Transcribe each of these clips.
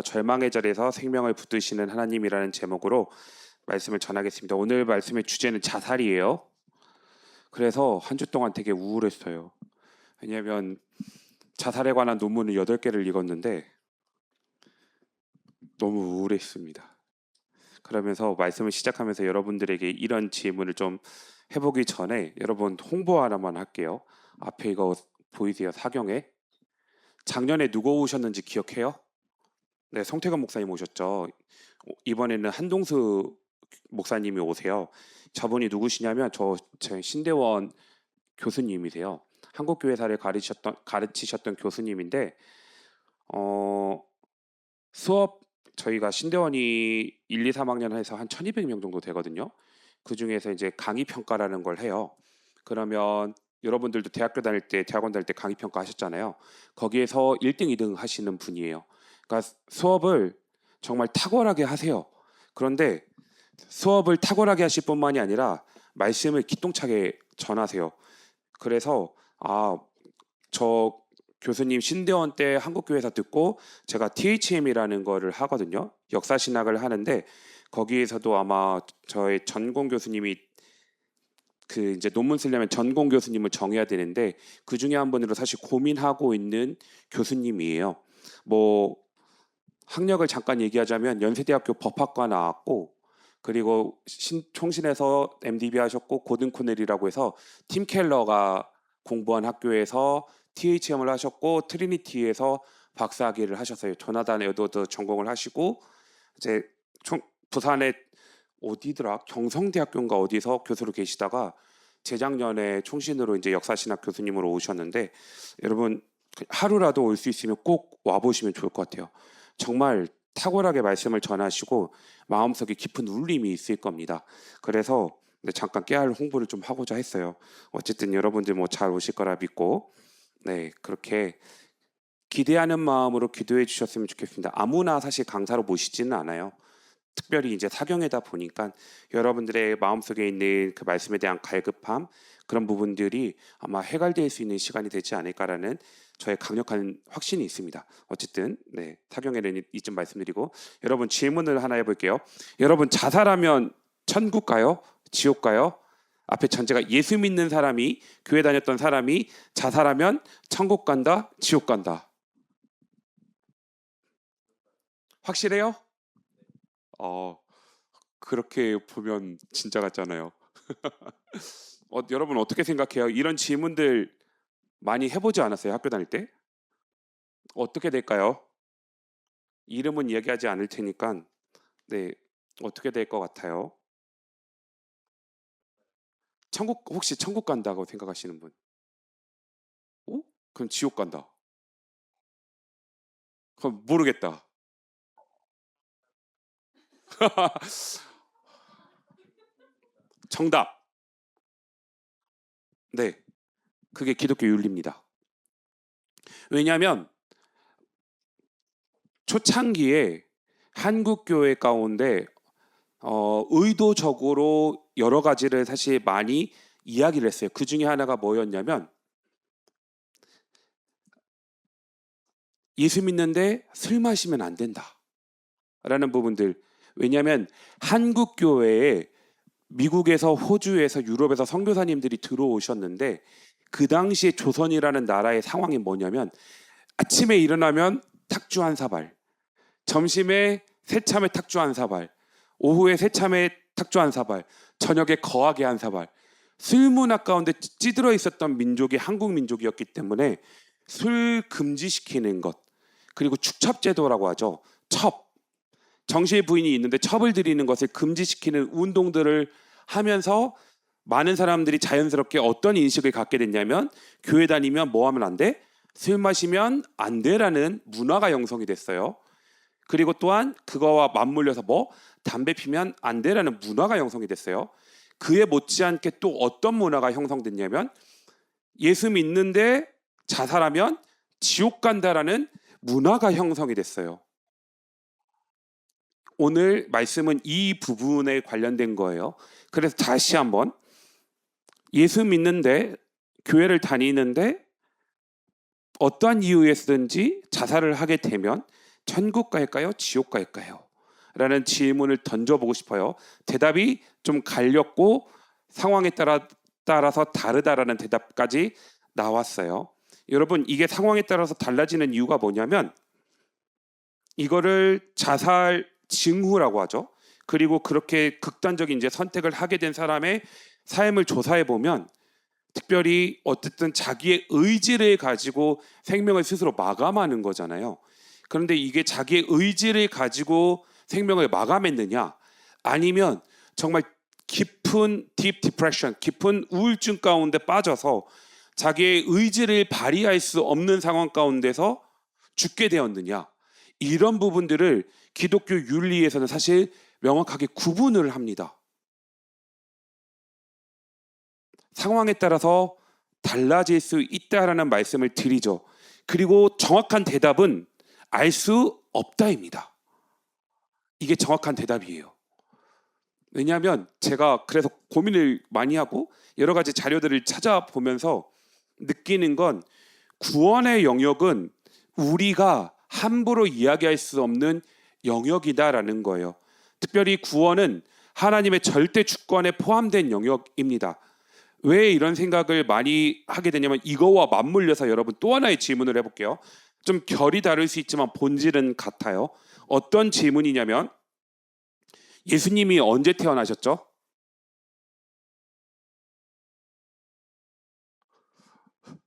절망의 자리에서 생명을 붙드시는 하나님이라는 제목으로 말씀을 전하겠습니다. 오늘 말씀의 주제는 자살이에요. 그래서 한 주 동안 되게 우울했어요. 왜냐하면 자살에 관한 논문을 8개를 읽었는데 너무 우울했습니다. 그러면서 말씀을 시작하면서 여러분들에게 이런 질문을 좀 해보기 전에 여러분 홍보 하나만 할게요. 앞에 이거 보이세요? 사경에 작년에 누가 오셨는지 기억해요? 네, 성태건 목사님 오셨죠. 이번에는 한동수 목사님이 오세요. 저분이 누구시냐면 제 신대원 교수님이세요. 한국교회사를 가르치셨던 교수님인데 수업 저희가 신대원이 1, 2, 3학년 해서 한 1200명 정도 되거든요. 그 중에서 이제 강의 평가라는 걸 해요. 그러면 여러분들도 대학원 다닐 때 강의 평가 하셨잖아요. 거기에서 1등, 2등 하시는 분이에요. 그러니까 수업을 정말 탁월하게 하세요. 그런데 수업을 탁월하게 하실 뿐만이 아니라 말씀을 기똥차게 전하세요. 그래서 저 교수님 신대원 때 한국교회에서 듣고 제가 THM이라는 거를 하거든요. 역사신학을 하는데 거기에서도 아마 저의 전공 교수님이 그 이제 논문 쓰려면 전공 교수님을 정해야 되는데 그 중에 한 분으로 사실 고민하고 있는 교수님이에요. 뭐 학력을 잠깐 얘기하자면 연세대학교 법학과 나왔고 그리고 총신에서 MDB 하셨고 고든 코넬이라고 해서 팀 켈러가 공부한 학교에서 THM을 하셨고 트리니티에서 박사학위를 하셨어요. 조나단 에드워드 전공을 하시고 이제 부산의 어디더라? 경성대학교인가 어디서 교수로 계시다가 재작년에 총신으로 이제 역사신학 교수님으로 오셨는데 여러분 하루라도 올 수 있으면 꼭 와보시면 좋을 것 같아요. 정말 탁월하게 말씀을 전하시고 마음속에 깊은 울림이 있을 겁니다. 그래서 잠깐 깨알 홍보를 좀 하고자 했어요. 어쨌든 여러분들 뭐 잘 오실 거라 믿고 그렇게 기대하는 마음으로 기도해 주셨으면 좋겠습니다. 아무나 사실 강사로 모시지는 않아요. 특별히 이제 사경이다 보니까 여러분들의 마음속에 있는 그 말씀에 대한 갈급함 그런 부분들이 아마 해결될 수 있는 시간이 되지 않을까라는 저의 강력한 확신이 있습니다. 어쨌든 사경에는 이쯤 말씀드리고 여러분 질문을 하나 해볼게요. 여러분 자살하면 천국 가요? 지옥 가요? 앞에 전제가 예수 믿는 사람이 교회 다녔던 사람이 자살하면 천국 간다? 지옥 간다? 확실해요? 그렇게 보면 진짜 같잖아요. 여러분 어떻게 생각해요? 이런 질문들 많이 해보지 않았어요? 학교 다닐 때? 어떻게 될까요? 이름은 얘기하지 않을 테니까 어떻게 될 것 같아요? 혹시 천국 간다고 생각하시는 분? 그럼 지옥 간다. 그럼 모르겠다. 정답. 그게 기독교 윤리입니다. 왜냐하면 초창기에 한국 교회 가운데 의도적으로 여러 가지를 사실 많이 이야기를 했어요. 그 중에 하나가 뭐였냐면 예수 믿는데 술 마시면 안 된다 라는 부분들. 왜냐하면 한국 교회에 미국에서 호주에서 유럽에서 선교사님들이 들어오셨는데 그 당시에 조선이라는 나라의 상황이 뭐냐면 아침에 일어나면 탁주 한 사발, 점심에 새참에 탁주 한 사발, 오후에 새참에 탁주 한 사발, 저녁에 거하게 한 사발. 술 문화 가운데 찌들어 있었던 민족이 한국 민족이었기 때문에 술 금지시키는 것 그리고 축첩제도라고 하죠. 정실 부인이 있는데 첩을 드리는 것을 금지시키는 운동들을 하면서 많은 사람들이 자연스럽게 어떤 인식을 갖게 됐냐면 교회 다니면 뭐 하면 안 돼? 술 마시면 안 돼라는 문화가 형성이 됐어요. 그리고 또한 그거와 맞물려서 담배 피면 안 돼라는 문화가 형성이 됐어요. 그에 못지않게 또 어떤 문화가 형성됐냐면 예수 믿는데 자살하면 지옥 간다라는 문화가 형성이 됐어요. 오늘 말씀은 이 부분에 관련된 거예요. 그래서 다시 한번 예수 믿는데 교회를 다니는데 어떠한 이유에서든지 자살을 하게 되면 천국 갈까요? 지옥 갈까요? 라는 질문을 던져보고 싶어요. 대답이 좀 갈렸고 상황에 따라서 다르다라는 대답까지 나왔어요. 여러분, 이게 상황에 따라서 달라지는 이유가 뭐냐면 이거를 자살 징후라고 하죠. 그리고 그렇게 극단적인 이제 선택을 하게 된 사람의 삶을 조사해 보면 특별히 어쨌든 자기의 의지를 가지고 생명을 스스로 마감하는 거잖아요. 그런데 이게 자기의 의지를 가지고 생명을 마감했느냐, 아니면 정말 깊은 deep depression, 깊은 우울증 가운데 빠져서 자기의 의지를 발휘할 수 없는 상황 가운데서 죽게 되었느냐, 이런 부분들을 기독교 윤리에서는 사실 명확하게 구분을 합니다. 상황에 따라서 달라질 수 있다라는 말씀을 드리죠. 그리고 정확한 대답은 알 수 없다입니다. 이게 정확한 대답이에요. 왜냐하면 제가 그래서 고민을 많이 하고 여러 가지 자료들을 찾아보면서 느끼는 건 구원의 영역은 우리가 함부로 이야기할 수 없는 영역이다라는 거예요. 특별히 구원은 하나님의 절대 주권에 포함된 영역입니다. 왜 이런 생각을 많이 하게 되냐면 이거와 맞물려서 여러분 또 하나의 질문을 해볼게요. 좀 결이 다를 수 있지만 본질은 같아요. 어떤 질문이냐면 예수님이 언제 태어나셨죠?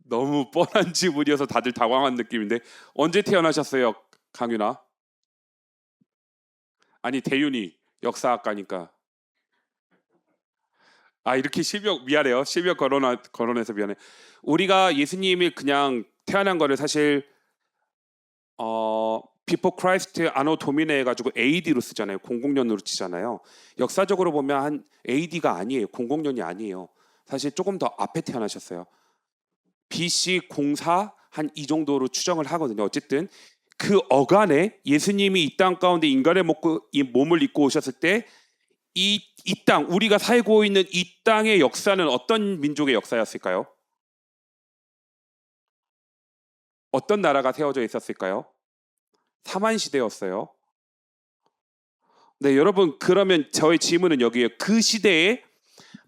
너무 뻔한 질문이어서 다들 당황한 느낌인데 언제 태어나셨어요, 강윤아? 아니 대윤이 역사학과니까. 아 이렇게 실명 미안해요. 실명 거론해서 미안해. 우리가 예수님이 그냥 태어난 거를 사실 before Christ anno domini 해가지고 AD로 쓰잖아요. 00년으로 치잖아요. 역사적으로 보면 한 AD가 아니에요. 00년이 아니에요. 사실 조금 더 앞에 태어나셨어요. BC 04 한 이 정도로 추정을 하거든요. 어쨌든 그 어간에 예수님이 이 땅 가운데 인간의 몸을 입고 오셨을 때 이 땅, 우리가 살고 있는 이 땅의 역사는 어떤 민족의 역사였을까요? 어떤 나라가 세워져 있었을까요? 사만 시대였어요. 네, 여러분 그러면 저의 질문은 여기에요. 그 시대에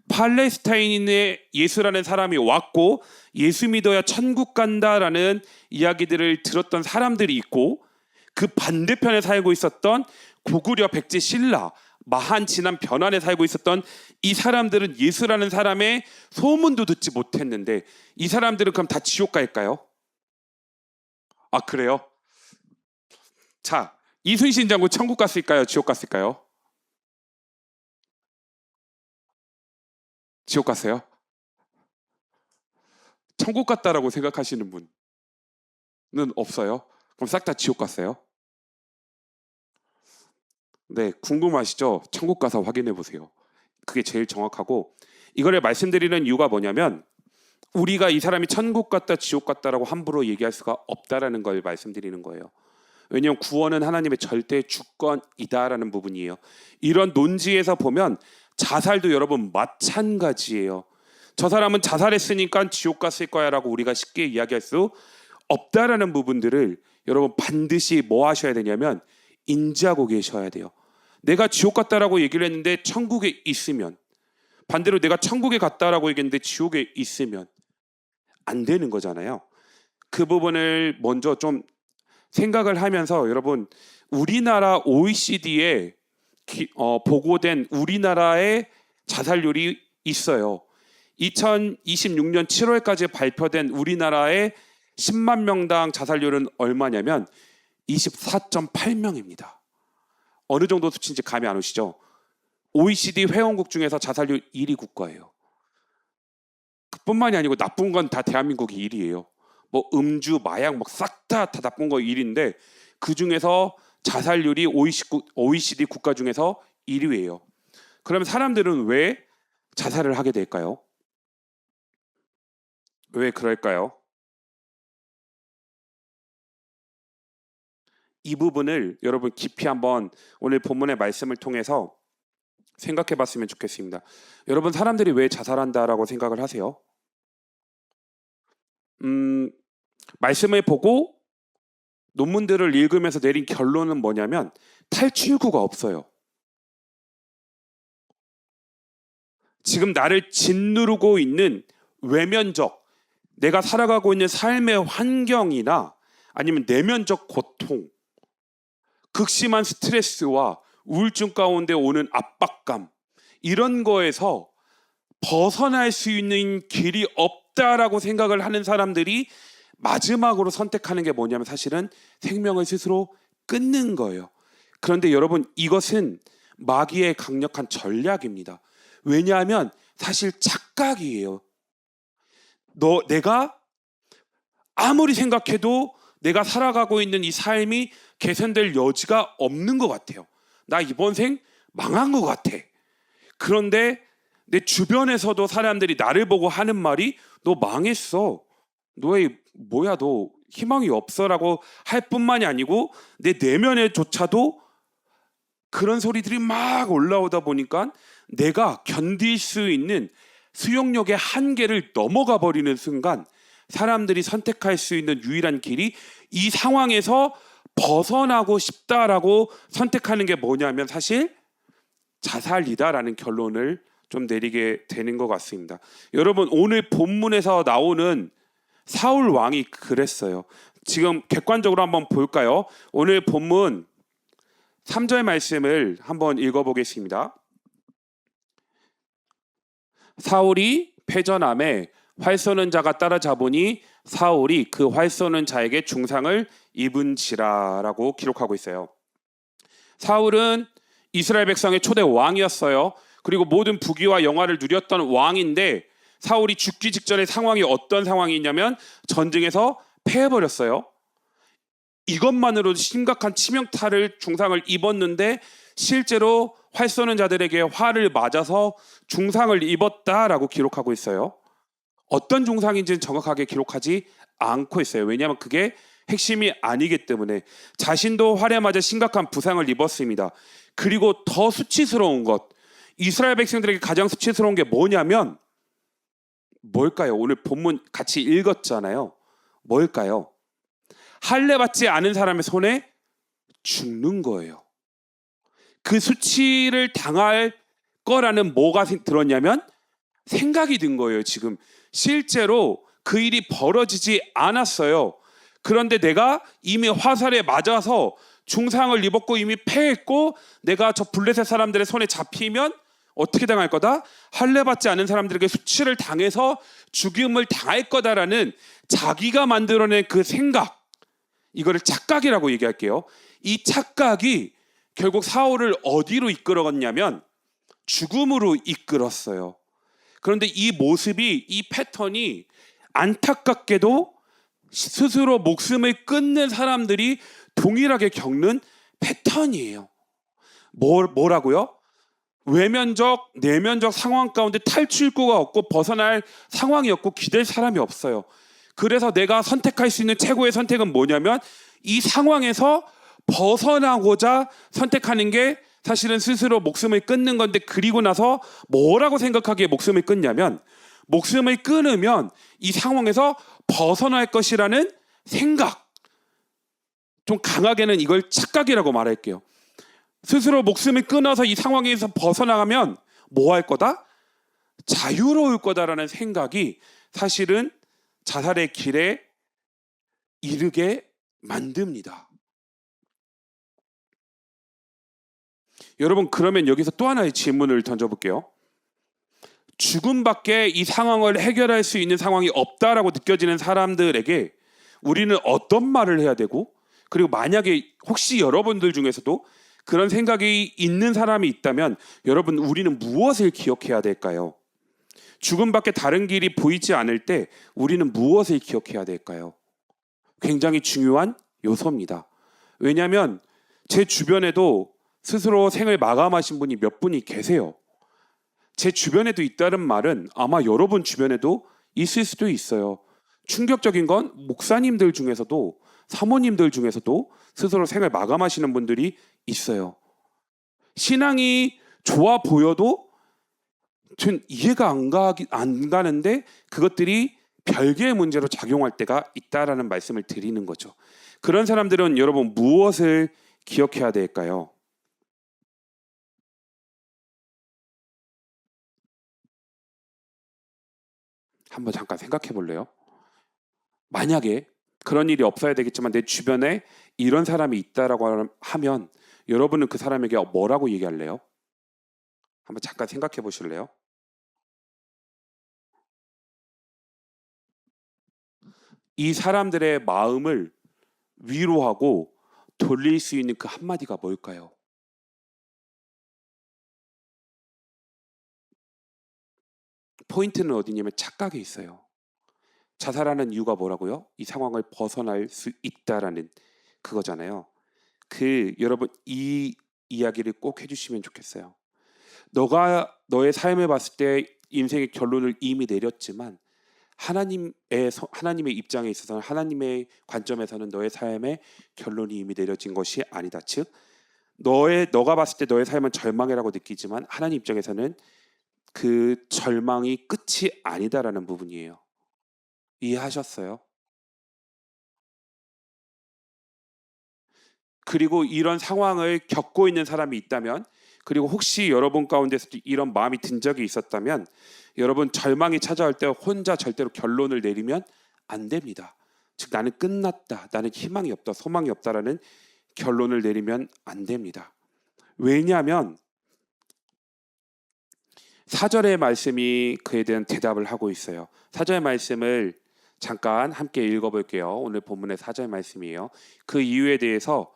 팔레스타인의 예수라는 사람이 왔고 예수 믿어야 천국 간다라는 이야기들을 들었던 사람들이 있고 그 반대편에 살고 있었던 고구려 백제 신라 마한 진한 변환에 살고 있었던 이 사람들은 예수라는 사람의 소문도 듣지 못했는데 이 사람들은 그럼 다 지옥 갈까요? 아 그래요? 자, 이순신 장군 천국 갔을까요? 지옥 갔을까요? 지옥 갔어요? 천국 갔다라고 생각하시는 분은 없어요? 그럼 싹 다 지옥 갔어요? 네, 궁금하시죠? 천국 가서 확인해 보세요. 그게 제일 정확하고 이거를 말씀드리는 이유가 뭐냐면 우리가 이 사람이 천국 갔다 지옥 갔다라고 함부로 얘기할 수가 없다라는 걸 말씀드리는 거예요. 왜냐하면 구원은 하나님의 절대 주권이다라는 부분이에요. 이런 논지에서 보면 자살도 여러분 마찬가지예요. 저 사람은 자살했으니까 지옥 갔을 거야라고 우리가 쉽게 이야기할 수 없다라는 부분들을 여러분 반드시 뭐 하셔야 되냐면 인지하고 계셔야 돼요. 내가 지옥 갔다라고 얘기를 했는데 천국에 있으면, 반대로 내가 천국에 갔다라고 얘기했는데 지옥에 있으면 안 되는 거잖아요. 그 부분을 먼저 좀 생각을 하면서 여러분 우리나라 OECD에 보고된 우리나라의 자살률이 있어요. 2026년 7월까지 발표된 우리나라의 10만 명당 자살률은 얼마냐면 24.8명입니다. 어느 정도 수치인지 감이 안 오시죠? OECD 회원국 중에서 자살률 1위 국가예요. 그뿐만이 아니고 나쁜 건 다 대한민국이 1위예요. 뭐 음주, 마약 막 싹 다 나쁜 거 1위인데 그 중에서 자살률이 OECD 국가 중에서 1위예요. 그러면 사람들은 왜 자살을 하게 될까요? 왜 그럴까요? 이 부분을 여러분 깊이 한번 오늘 본문의 말씀을 통해서 생각해 봤으면 좋겠습니다. 여러분 사람들이 왜 자살한다라고 생각을 하세요? 말씀을 보고 논문들을 읽으면서 내린 결론은 뭐냐면 탈출구가 없어요. 지금 나를 짓누르고 있는 외면적, 내가 살아가고 있는 삶의 환경이나 아니면 내면적 고통, 극심한 스트레스와 우울증 가운데 오는 압박감, 이런 거에서 벗어날 수 있는 길이 없다라고 생각을 하는 사람들이 마지막으로 선택하는 게 뭐냐면 사실은 생명을 스스로 끊는 거예요. 그런데 여러분, 이것은 마귀의 강력한 전략입니다. 왜냐하면 사실 착각이에요. 내가 아무리 생각해도 내가 살아가고 있는 이 삶이 개선될 여지가 없는 것 같아요. 나 이번 생 망한 것 같아. 그런데 내 주변에서도 사람들이 나를 보고 하는 말이 너 망했어. 너의 뭐야, 너 희망이 없어라고 할 뿐만이 아니고 내 내면에조차도 그런 소리들이 막 올라오다 보니까 내가 견딜 수 있는 수용력의 한계를 넘어가 버리는 순간 사람들이 선택할 수 있는 유일한 길이 이 상황에서 벗어나고 싶다라고 선택하는 게 뭐냐면 사실 자살이다라는 결론을 좀 내리게 되는 것 같습니다. 여러분, 오늘 본문에서 나오는 사울 왕이 그랬어요. 지금 객관적으로 한번 볼까요? 오늘 본문 3절 말씀을 한번 읽어보겠습니다. 사울이 패전함에 활 쏘는 자가 따라잡으니 사울이 그 활 쏘는 자에게 중상을 입은지라라고 기록하고 있어요. 사울은 이스라엘 백성의 초대 왕이었어요. 그리고 모든 부귀와 영화를 누렸던 왕인데 사울이 죽기 직전의 상황이 어떤 상황이냐면 전쟁에서 패해버렸어요. 이것만으로도 심각한 치명타를 중상을 입었는데 실제로 활 쏘는 자들에게 활을 맞아서 중상을 입었다라고 기록하고 있어요. 어떤 중상인지는 정확하게 기록하지 않고 있어요. 왜냐하면 그게 핵심이 아니기 때문에. 자신도 활에 맞아 심각한 부상을 입었습니다. 그리고 더 수치스러운 것, 이스라엘 백성들에게 가장 수치스러운 게 뭐냐면 뭘까요? 오늘 본문 같이 읽었잖아요. 뭘까요? 할례 받지 않은 사람의 손에 죽는 거예요. 그 수치를 당할 거라는 뭐가 들었냐면 생각이 든 거예요. 지금 실제로 그 일이 벌어지지 않았어요. 그런데 내가 이미 화살에 맞아서 중상을 입었고 이미 패했고 내가 저 블레셋 사람들의 손에 잡히면 어떻게 당할 거다? 할례 받지 않은 사람들에게 수치를 당해서 죽임을 당할 거다라는 자기가 만들어낸 그 생각, 이거를 착각이라고 얘기할게요. 이 착각이 결국 사울을 어디로 이끌어갔냐면 죽음으로 이끌었어요. 그런데 이 모습이, 이 패턴이 안타깝게도 스스로 목숨을 끊는 사람들이 동일하게 겪는 패턴이에요. 뭐라고요? 외면적, 내면적 상황 가운데 탈출구가 없고 벗어날 상황이 없고 기댈 사람이 없어요. 그래서 내가 선택할 수 있는 최고의 선택은 뭐냐면 이 상황에서 벗어나고자 선택하는 게 사실은 스스로 목숨을 끊는 건데, 그리고 나서 뭐라고 생각하기에 목숨을 끊냐면 목숨을 끊으면 이 상황에서 벗어날 것이라는 생각, 좀 강하게는 이걸 착각이라고 말할게요. 스스로 목숨을 끊어서 이 상황에서 벗어나가면 뭐 할 거다? 자유로울 거다라는 생각이 사실은 자살의 길에 이르게 만듭니다. 여러분, 그러면 여기서 또 하나의 질문을 던져볼게요. 죽음밖에 이 상황을 해결할 수 있는 상황이 없다라고 느껴지는 사람들에게 우리는 어떤 말을 해야 되고, 그리고 만약에 혹시 여러분들 중에서도 그런 생각이 있는 사람이 있다면 여러분, 우리는 무엇을 기억해야 될까요? 죽음밖에 다른 길이 보이지 않을 때 우리는 무엇을 기억해야 될까요? 굉장히 중요한 요소입니다. 왜냐하면 제 주변에도 스스로 생을 마감하신 분이 몇 분이 계세요. 제 주변에도 있다는 말은 아마 여러분 주변에도 있을 수도 있어요. 충격적인 건 목사님들 중에서도, 사모님들 중에서도 스스로 생을 마감하시는 분들이 있어요. 신앙이 좋아 보여도 전 이해가 안 가는데 그것들이 별개의 문제로 작용할 때가 있다라는 말씀을 드리는 거죠. 그런 사람들은 여러분 무엇을 기억해야 될까요? 한번 잠깐 생각해 볼래요? 만약에 그런 일이 없어야 되겠지만 내 주변에 이런 사람이 있다라고 하면 여러분은 그 사람에게 뭐라고 얘기할래요? 한번 잠깐 생각해 보실래요? 이 사람들의 마음을 위로하고 돌릴 수 있는 그 한마디가 뭘까요? 포인트는 어디냐면 착각에 있어요. 자살하는 이유가 뭐라고요? 이 상황을 벗어날 수 있다라는 그거잖아요. 여러분 이 이야기를 꼭 해주시면 좋겠어요. 너가 너의 삶을 봤을 때 인생의 결론을 이미 내렸지만 하나님의 입장에 있어서는 하나님의 관점에서는 너의 삶의 결론이 이미 내려진 것이 아니다. 즉 너가 봤을 때 너의 삶은 절망이라고 느끼지만 하나님 입장에서는 그 절망이 끝이 아니다라는 부분이에요. 이해하셨어요? 그리고 이런 상황을 겪고 있는 사람이 있다면, 그리고 혹시 여러분 가운데서도 이런 마음이 든 적이 있었다면, 여러분 절망이 찾아올 때 혼자 절대로 결론을 내리면 안 됩니다. 즉 나는 끝났다, 나는 희망이 없다, 소망이 없다라는 결론을 내리면 안 됩니다. 왜냐하면 4절의 말씀이 그에 대한 대답을 하고 있어요. 4절의 말씀을 잠깐 함께 읽어볼게요. 오늘 본문의 4절 말씀이에요. 그 이유에 대해서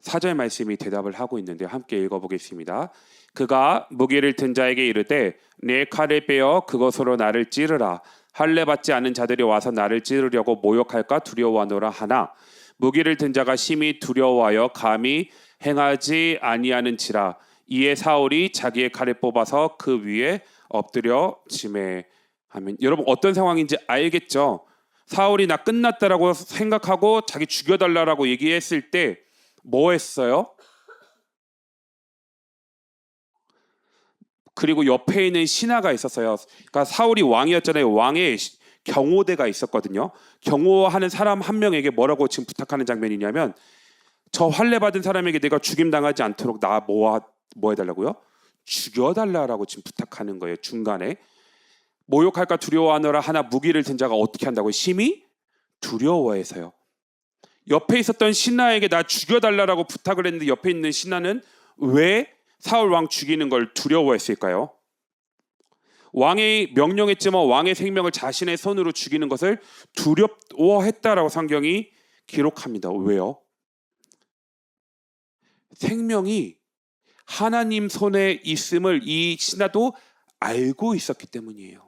4절 말씀이 대답을 하고 있는데 함께 읽어보겠습니다. 그가 무기를 든 자에게 이르되 내 칼을 빼어 그것으로 나를 찌르라. 할례 받지 않은 자들이 와서 나를 찌르려고 모욕할까 두려워하노라 하나 무기를 든 자가 심히 두려워하여 감히 행하지 아니하는지라. 이에 사울이 자기의 칼을 뽑아서 그 위에 엎드려 지매하면, 여러분 어떤 상황인지 알겠죠? 사울이 나 끝났다라고 생각하고 자기 죽여달라고 얘기했을 때 뭐 했어요? 그리고 옆에 있는 신하가 있었어요. 그러니까 사울이 왕이었잖아요. 왕의 경호대가 있었거든요. 경호하는 사람 한 명에게 뭐라고 지금 부탁하는 장면이냐면 저 할례 받은 사람에게 내가 죽임 당하지 않도록 나 뭐 해달라고요? 죽여달라고 지금 부탁하는 거예요. 중간에 모욕할까 두려워하노라 하나 무기를 든 자가 어떻게 한다고요? 심히 두려워해서요. 옆에 있었던 신하에게 나 죽여달라고 부탁을 했는데 옆에 있는 신하는 왜 사울 왕 죽이는 걸 두려워했을까요? 왕이 명령했지만 왕의 생명을 자신의 손으로 죽이는 것을 두려워했다라고 성경이 기록합니다. 왜요? 생명이 하나님 손에 있음을 이 신하도 알고 있었기 때문이에요.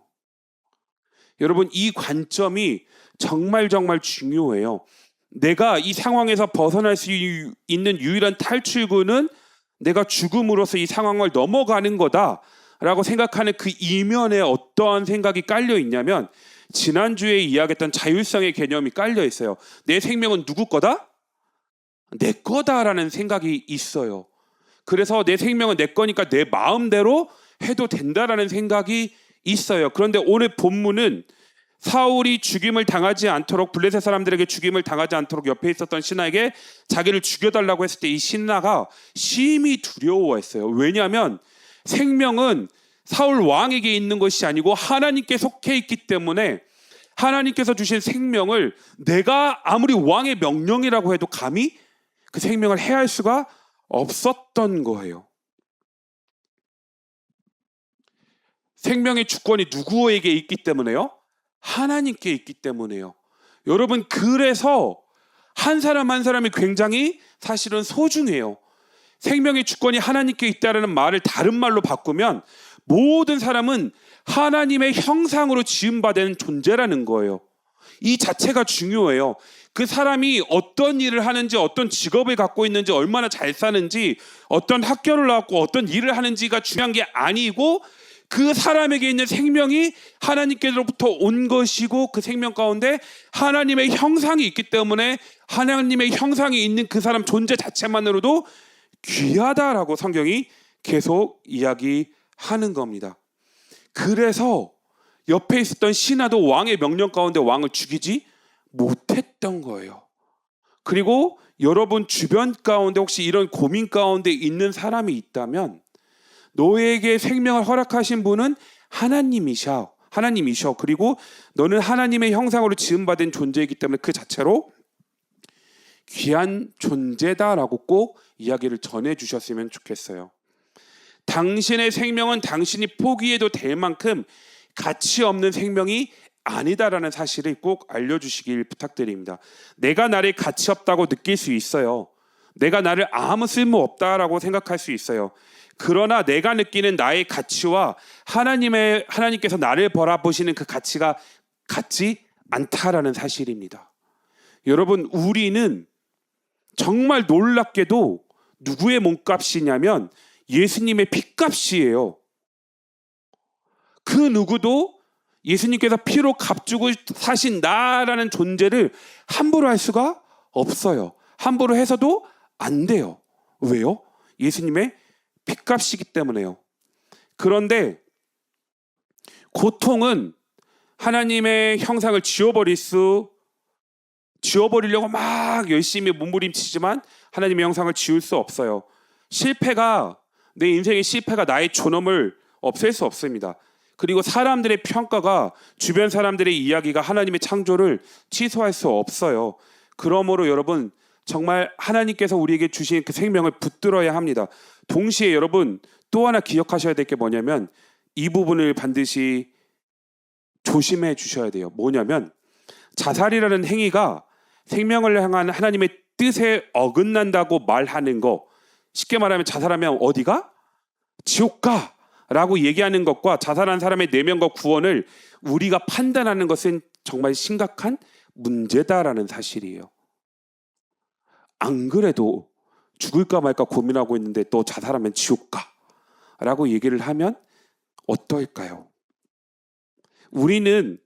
여러분 이 관점이 정말 중요해요. 내가 이 상황에서 벗어날 수 있는 유일한 탈출구는 내가 죽음으로써 이 상황을 넘어가는 거다라고 생각하는 그 이면에 어떠한 생각이 깔려 있냐면 지난주에 이야기했던 자율성의 개념이 깔려 있어요. 내 생명은 누구 거다? 내 거다라는 생각이 있어요. 그래서 내 생명은 내 거니까 내 마음대로 해도 된다라는 생각이 있어요. 그런데 오늘 본문은 사울이 죽임을 당하지 않도록, 블레셋 사람들에게 죽임을 당하지 않도록 옆에 있었던 신하에게 자기를 죽여달라고 했을 때 이 신하가 심히 두려워했어요. 왜냐하면 생명은 사울 왕에게 있는 것이 아니고 하나님께 속해 있기 때문에 하나님께서 주신 생명을 내가 아무리 왕의 명령이라고 해도 감히 그 생명을 해할 수가 없었던 거예요. 생명의 주권이 누구에게 있기 때문에요? 하나님께 있기 때문에요. 여러분 그래서 한 사람 한 사람이 굉장히 사실은 소중해요. 생명의 주권이 하나님께 있다라는 말을 다른 말로 바꾸면 모든 사람은 하나님의 형상으로 지음받은 존재라는 거예요. 이 자체가 중요해요. 그 사람이 어떤 일을 하는지, 어떤 직업을 갖고 있는지, 얼마나 잘 사는지, 어떤 학교를 나왔고 어떤 일을 하는지가 중요한 게 아니고 그 사람에게 있는 생명이 하나님께로부터 온 것이고 그 생명 가운데 하나님의 형상이 있기 때문에 하나님의 형상이 있는 그 사람 존재 자체만으로도 귀하다라고 성경이 계속 이야기하는 겁니다. 그래서 옆에 있었던 신하도 왕의 명령 가운데 왕을 죽이지 못했던 거예요. 그리고 여러분 주변 가운데 혹시 이런 고민 가운데 있는 사람이 있다면 너에게 생명을 허락하신 분은 하나님이셔. 그리고 너는 하나님의 형상으로 지음받은 존재이기 때문에 그 자체로 귀한 존재다라고 꼭 이야기를 전해주셨으면 좋겠어요. 당신의 생명은 당신이 포기해도 될 만큼 가치 없는 생명이 아니다라는 사실을 꼭 알려주시길 부탁드립니다. 내가 나를 가치 없다고 느낄 수 있어요. 내가 나를 아무 쓸모 없다라고 생각할 수 있어요. 그러나 내가 느끼는 나의 가치와 하나님께서 나를 바라보시는 그 가치가 같지 않다라는 사실입니다. 여러분, 우리는 정말 놀랍게도 누구의 몸값이냐면 예수님의 피값이에요. 그 누구도 예수님께서 피로 값주고 사신 나라는 존재를 함부로 할 수가 없어요. 함부로 해서도 안 돼요. 왜요? 예수님의 피값이기 때문에요. 그런데 고통은 하나님의 형상을 지워버리려고 막 열심히 몸부림치지만 하나님의 형상을 지울 수 없어요. 내 인생의 실패가 나의 존엄을 없앨 수 없습니다. 그리고 사람들의 평가가, 주변 사람들의 이야기가 하나님의 창조를 취소할 수 없어요. 그러므로 여러분, 정말 하나님께서 우리에게 주신 그 생명을 붙들어야 합니다. 동시에 여러분 또 하나 기억하셔야 될 게 뭐냐면 이 부분을 반드시 조심해 주셔야 돼요. 뭐냐면 자살이라는 행위가 생명을 향한 하나님의 뜻에 어긋난다고 말하는 거, 쉽게 말하면 자살하면 어디가? 지옥 가! 라고 얘기하는 것과 자살한 사람의 내면과 구원을 우리가 판단하는 것은 정말 심각한 문제다라는 사실이에요. 안 그래도 죽을까 말까 고민하고 있는데 또 자살하면 지옥 가! 라고 얘기를 하면 어떨까요? 우리는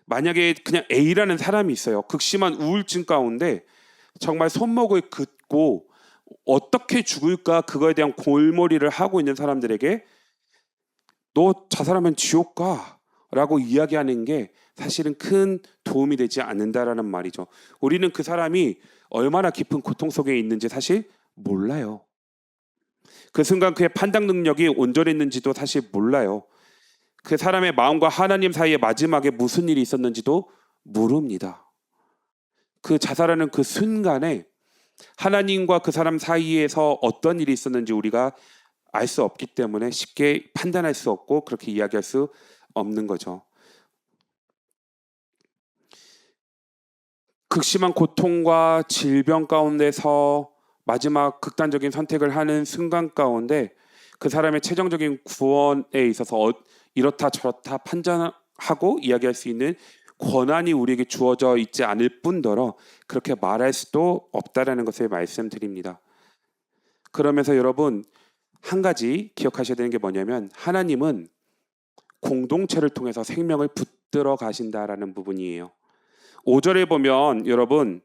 만약에 그냥 A라는 사람이 있어요. 극심한 우울증 가운데 정말 손목을 긋고 어떻게 죽을까 그거에 대한 골머리를 하고 있는 사람들에게 너 자살하면 지옥 가 라고 이야기하는 게 사실은 큰 도움이 되지 않는다라는 말이죠. 우리는 그 사람이 얼마나 깊은 고통 속에 있는지 사실 몰라요. 그 순간 그의 판단 능력이 온전했는지도 사실 몰라요. 그 사람의 마음과 하나님 사이에 마지막에 무슨 일이 있었는지도 모릅니다. 그 자살하는 그 순간에 하나님과 그 사람 사이에서 어떤 일이 있었는지 우리가 알 수 없기 때문에 쉽게 판단할 수 없고 그렇게 이야기할 수 없는 거죠. 극심한 고통과 질병 가운데서 마지막 극단적인 선택을 하는 순간 가운데 그 사람의 최종적인 구원에 있어서 이렇다 저렇다 판단하고 이야기할 수 있는 권한이 우리에게 주어져 있지 않을 뿐더러 그렇게 말할 수도 없다라는 것을 말씀드립니다. 그러면서 여러분 한 가지 기억하셔야 되는 게 뭐냐면 하나님은 공동체를 통해서 생명을 붙들어 가신다라는 부분이에요. 5절에 보면 여러분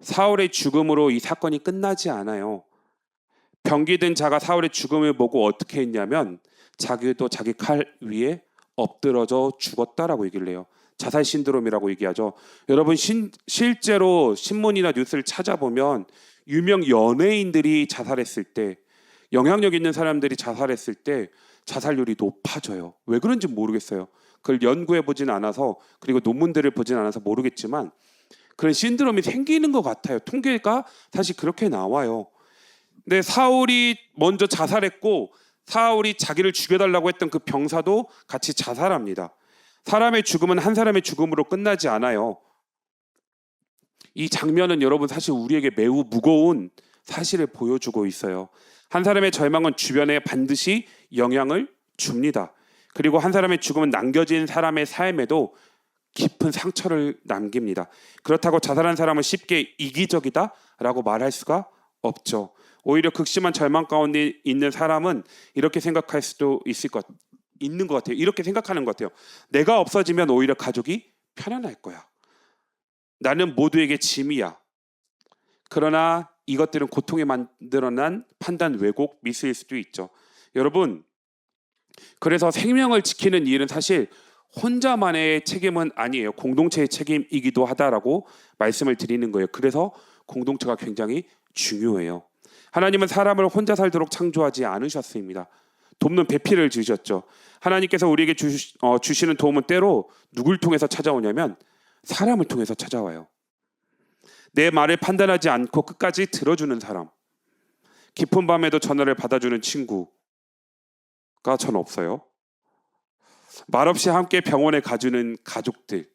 사울의 죽음으로 이 사건이 끝나지 않아요. 병기든 자가 사울의 죽음을 보고 어떻게 했냐면 자기도 자기 칼 위에 엎드러져 죽었다라고 얘기를 해요. 자살 신드롬이라고 얘기하죠. 여러분 실제로 신문이나 뉴스를 찾아보면 유명 연예인들이 자살했을 때, 영향력 있는 사람들이 자살했을 때 자살률이 높아져요. 왜 그런지 모르겠어요. 그걸 연구해 보진 않아서, 그리고 논문들을 보진 않아서 모르겠지만 그런 신드롬이 생기는 것 같아요. 통계가 사실 그렇게 나와요. 근데 사울이 먼저 자살했고 사울이 자기를 죽여달라고 했던 그 병사도 같이 자살합니다. 사람의 죽음은 한 사람의 죽음으로 끝나지 않아요. 이 장면은 여러분 사실 우리에게 매우 무거운 사실을 보여주고 있어요. 한 사람의 절망은 주변에 반드시 영향을 줍니다. 그리고 한 사람의 죽음은 남겨진 사람의 삶에도 깊은 상처를 남깁니다. 그렇다고 자살한 사람은 쉽게 이기적이다라고 말할 수가 없죠. 오히려 극심한 절망 가운데 있는 사람은 이렇게 생각할 수도 있는 것 같아요. 이렇게 생각하는 것 같아요. 내가 없어지면 오히려 가족이 편안할 거야. 나는 모두에게 짐이야. 그러나 이것들은 고통에 만들어난 판단 왜곡 미스일 수도 있죠. 여러분, 그래서 생명을 지키는 일은 사실 혼자만의 책임은 아니에요. 공동체의 책임이기도 하다라고 말씀을 드리는 거예요. 그래서 공동체가 굉장히 중요해요. 하나님은 사람을 혼자 살도록 창조하지 않으셨습니다. 돕는 배필을 주셨죠. 하나님께서 우리에게 주시는 도움은 때로 누굴 통해서 찾아오냐면 사람을 통해서 찾아와요. 내 말을 판단하지 않고 끝까지 들어주는 사람, 깊은 밤에도 전화를 받아주는 친구가 전 없어요. 말없이 함께 병원에 가주는 가족들,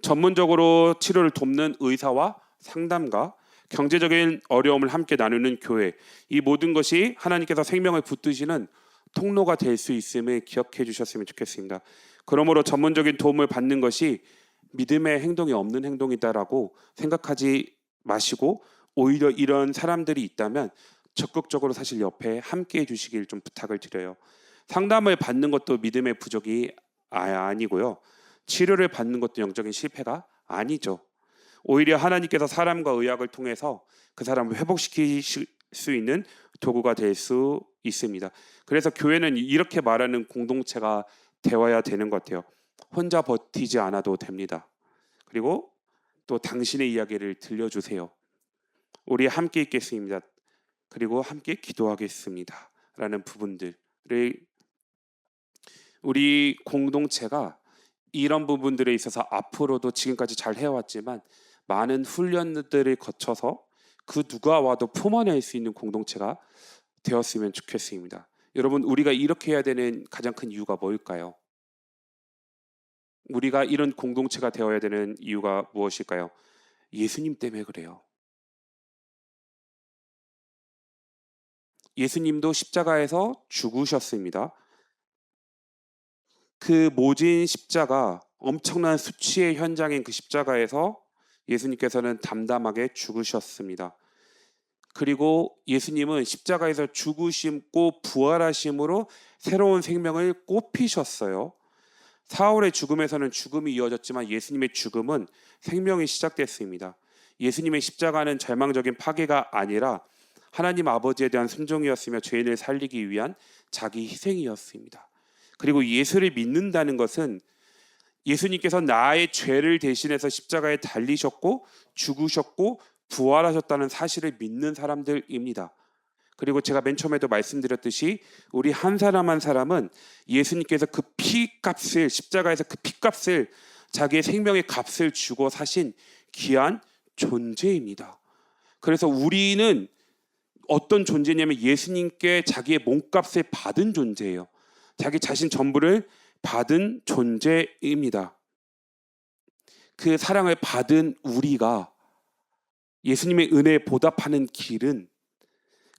전문적으로 치료를 돕는 의사와 상담가, 경제적인 어려움을 함께 나누는 교회, 이 모든 것이 하나님께서 생명을 붙드시는 통로가 될 수 있음을 기억해 주셨으면 좋겠습니다. 그러므로 전문적인 도움을 받는 것이 믿음의 행동이 없는 행동이다라고 생각하지 마시고, 오히려 이런 사람들이 있다면 적극적으로 사실 옆에 함께 해주시길 좀 부탁을 드려요. 상담을 받는 것도 믿음의 부족이 아니고요. 치료를 받는 것도 영적인 실패가 아니죠. 오히려 하나님께서 사람과 의학을 통해서 그 사람을 회복시키실 수 있는 도구가 될 수 있습니다. 그래서 교회는 이렇게 말하는 공동체가 되어야 되는 것 같아요. 혼자 버티지 않아도 됩니다. 그리고 또 당신의 이야기를 들려주세요. 우리 함께 있겠습니다. 그리고 함께 기도하겠습니다. 라는 부분들을 우리 공동체가 이런 부분들에 있어서 앞으로도 지금까지 잘 해왔지만 많은 훈련들을 거쳐서 그 누가 와도 품어낼 수 있는 공동체가 되었으면 좋겠습니다. 여러분, 우리가 이렇게 해야 되는 가장 큰 이유가 뭘까요? 우리가 이런 공동체가 되어야 되는 이유가 무엇일까요? 예수님 때문에 그래요. 예수님도 십자가에서 죽으셨습니다. 그 모진 십자가, 엄청난 수치의 현장인 그 십자가에서 예수님께서는 담담하게 죽으셨습니다. 그리고 예수님은 십자가에서 죽으심고 부활하심으로 새로운 생명을 꽃피셨어요. 사울의 죽음에서는 죽음이 이어졌지만 예수님의 죽음은 생명이 시작됐습니다. 예수님의 십자가는 절망적인 파괴가 아니라 하나님 아버지에 대한 순종이었으며 죄인을 살리기 위한 자기 희생이었습니다. 그리고 예수를 믿는다는 것은 예수님께서 나의 죄를 대신해서 십자가에 달리셨고 죽으셨고 부활하셨다는 사실을 믿는 사람들입니다. 그리고 제가 맨 처음에도 말씀드렸듯이 우리 한 사람 한 사람은 예수님께서 그 피값을, 십자가에서 그 피값을, 자기의 생명의 값을 주고 사신 귀한 존재입니다. 그래서 우리는 어떤 존재냐면 예수님께 자기의 몸값을 받은 존재예요. 자기 자신 전부를 받은 존재입니다. 그 사랑을 받은 우리가 예수님의 은혜에 보답하는 길은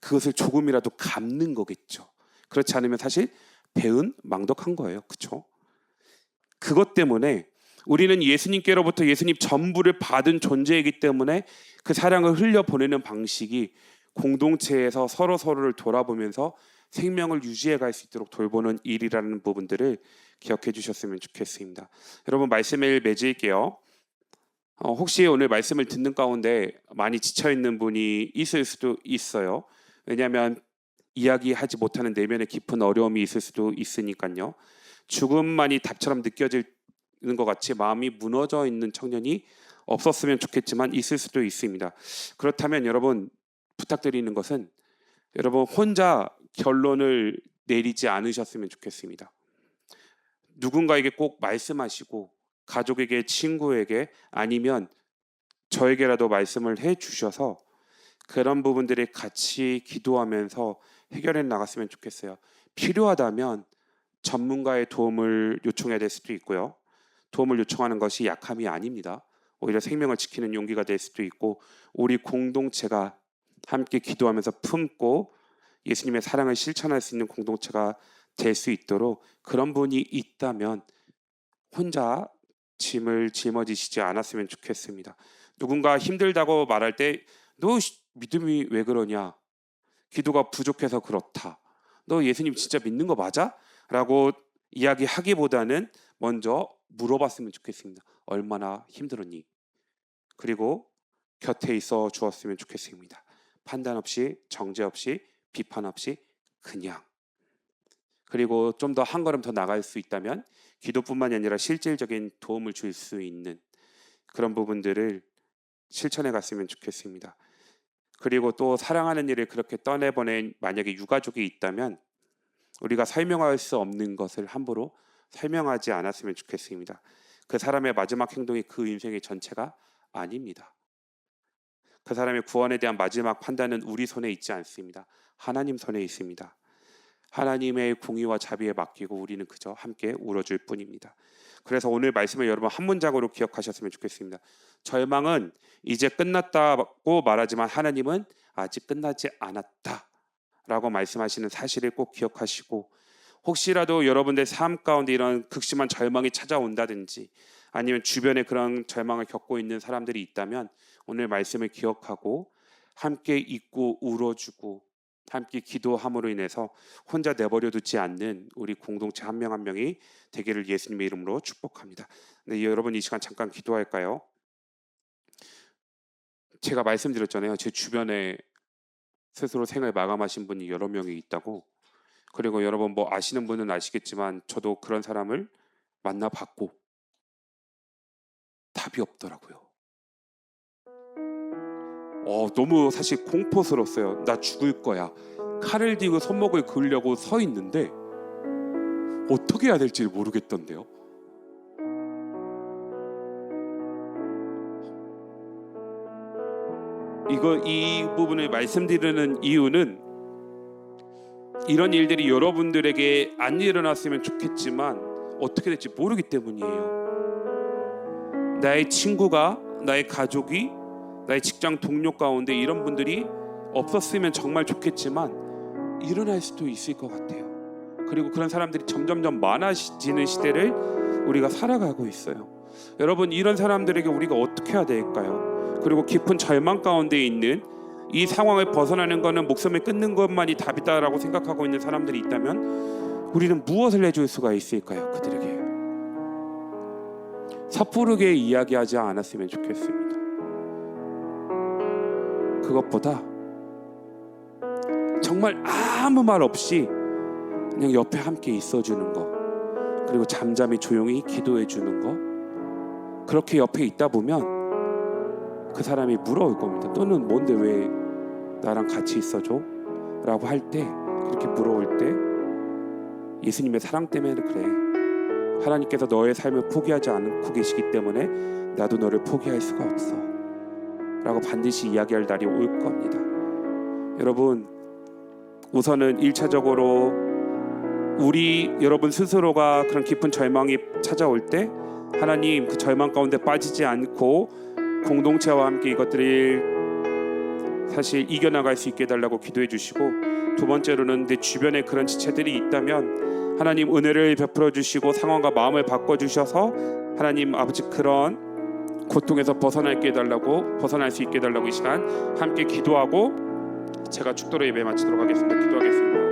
그것을 조금이라도 갚는 거겠죠. 그렇지 않으면 사실 배은 망덕한 거예요. 그렇죠? 그것 때문에 우리는 예수님께로부터 예수님 전부를 받은 존재이기 때문에 그 사랑을 흘려보내는 방식이 공동체에서 서로를 돌아보면서 생명을 유지해 갈 수 있도록 돌보는 일이라는 부분들을 기억해 주셨으면 좋겠습니다. 여러분, 말씀을 맺을게요. 혹시 오늘 말씀을 듣는 가운데 많이 지쳐있는 분이 있을 수도 있어요. 왜냐하면 이야기하지 못하는 내면의 깊은 어려움이 있을 수도 있으니까요. 죽음만이 답처럼 느껴지는 것 같이 마음이 무너져 있는 청년이 없었으면 좋겠지만 있을 수도 있습니다. 그렇다면 여러분, 부탁드리는 것은 여러분 혼자 결론을 내리지 않으셨으면 좋겠습니다. 누군가에게 꼭 말씀하시고 가족에게, 친구에게, 아니면 저에게라도 말씀을 해주셔서 그런 부분들을 같이 기도하면서 해결해 나갔으면 좋겠어요. 필요하다면 전문가의 도움을 요청해야 될 수도 있고요. 도움을 요청하는 것이 약함이 아닙니다. 오히려 생명을 지키는 용기가 될 수도 있고, 우리 공동체가 함께 기도하면서 품고 예수님의 사랑을 실천할 수 있는 공동체가 될 수 있도록 그런 분이 있다면 혼자 짐을 짊어지시지 않았으면 좋겠습니다. 누군가 힘들다고 말할 때 너 믿음이 왜 그러냐? 기도가 부족해서 그렇다. 너 예수님 진짜 믿는 거 맞아? 라고 이야기하기보다는 먼저 물어봤으면 좋겠습니다. 얼마나 힘들었니? 그리고 곁에 있어 주었으면 좋겠습니다. 판단 없이, 정죄 없이, 비판 없이 그냥. 그리고 좀 더 한 걸음 더 나갈 수 있다면 기도뿐만이 아니라 실질적인 도움을 줄 수 있는 그런 부분들을 실천해 갔으면 좋겠습니다. 그리고 또 사랑하는 일을 그렇게 떠내보낸 만약에 유가족이 있다면 우리가 설명할 수 없는 것을 함부로 설명하지 않았으면 좋겠습니다. 그 사람의 마지막 행동이 그 인생의 전체가 아닙니다. 그 사람의 구원에 대한 마지막 판단은 우리 손에 있지 않습니다. 하나님 손에 있습니다. 하나님의 공의와 자비에 맡기고 우리는 그저 함께 울어줄 뿐입니다. 그래서 오늘 말씀을 여러분 한 문장으로 기억하셨으면 좋겠습니다. 절망은 이제 끝났다고 말하지만 하나님은 아직 끝나지 않았다라고 말씀하시는 사실을 꼭 기억하시고, 혹시라도 여러분들 삶 가운데 이런 극심한 절망이 찾아온다든지 아니면 주변에 그런 절망을 겪고 있는 사람들이 있다면 오늘 말씀을 기억하고 함께 잊고 울어주고 함께 기도함으로 인해서 혼자 내버려 두지 않는 우리 공동체 한 명 한 명이 되기를 예수님의 이름으로 축복합니다. 네, 여러분 이 시간 잠깐 기도할까요? 제가 말씀드렸잖아요. 제 주변에 스스로 생을 마감하신 분이 여러 명이 있다고. 그리고 여러분 뭐 아시는 분은 아시겠지만 저도 그런 사람을 만나봤고 답이 없더라고요. 너무 사실 공포스러웠어요. 나 죽을 거야. 칼을 들고 손목을 그으려고 서 있는데 어떻게 해야 될지 모르겠던데요. 이 부분을 말씀드리는 이유는 이런 일들이 여러분들에게 안 일어났으면 좋겠지만 어떻게 될지 모르기 때문이에요. 나의 친구가, 나의 가족이, 나의 직장 동료 가운데 이런 분들이 없었으면 정말 좋겠지만 일어날 수도 있을 것 같아요. 그리고 그런 사람들이 점점점 많아지는 시대를 우리가 살아가고 있어요. 여러분 이런 사람들에게 우리가 어떻게 해야 될까요? 그리고 깊은 절망 가운데 있는 이 상황을 벗어나는 것은 목숨을 끊는 것만이 답이다라고 생각하고 있는 사람들이 있다면 우리는 무엇을 해줄 수가 있을까요? 그들에게 섣부르게 이야기하지 않았으면 좋겠습니다. 그것보다 정말 아무 말 없이 그냥 옆에 함께 있어주는 거, 그리고 잠잠히 조용히 기도해주는 거, 그렇게 옆에 있다 보면 그 사람이 물어올 겁니다. 너는 뭔데 왜 나랑 같이 있어줘? 라고 할 때, 그렇게 물어올 때 예수님의 사랑 때문에 그래. 하나님께서 너의 삶을 포기하지 않고 계시기 때문에 나도 너를 포기할 수가 없어 라고 반드시 이야기할 날이 올 겁니다. 여러분 우선은 1차적으로 여러분 스스로가 그런 깊은 절망이 찾아올 때 하나님 그 절망 가운데 빠지지 않고 공동체와 함께 이것들을 사실 이겨나갈 수 있게 해달라고 기도해 주시고, 두 번째로는 내 주변에 그런 지체들이 있다면 하나님 은혜를 베풀어 주시고 상황과 마음을 바꿔 주셔서 하나님 아버지 그런 고통에서 벗어날 수 있게 해달라고 이 시간 함께 기도하고 제가 축도로 예배 마치도록 하겠습니다. 기도하겠습니다.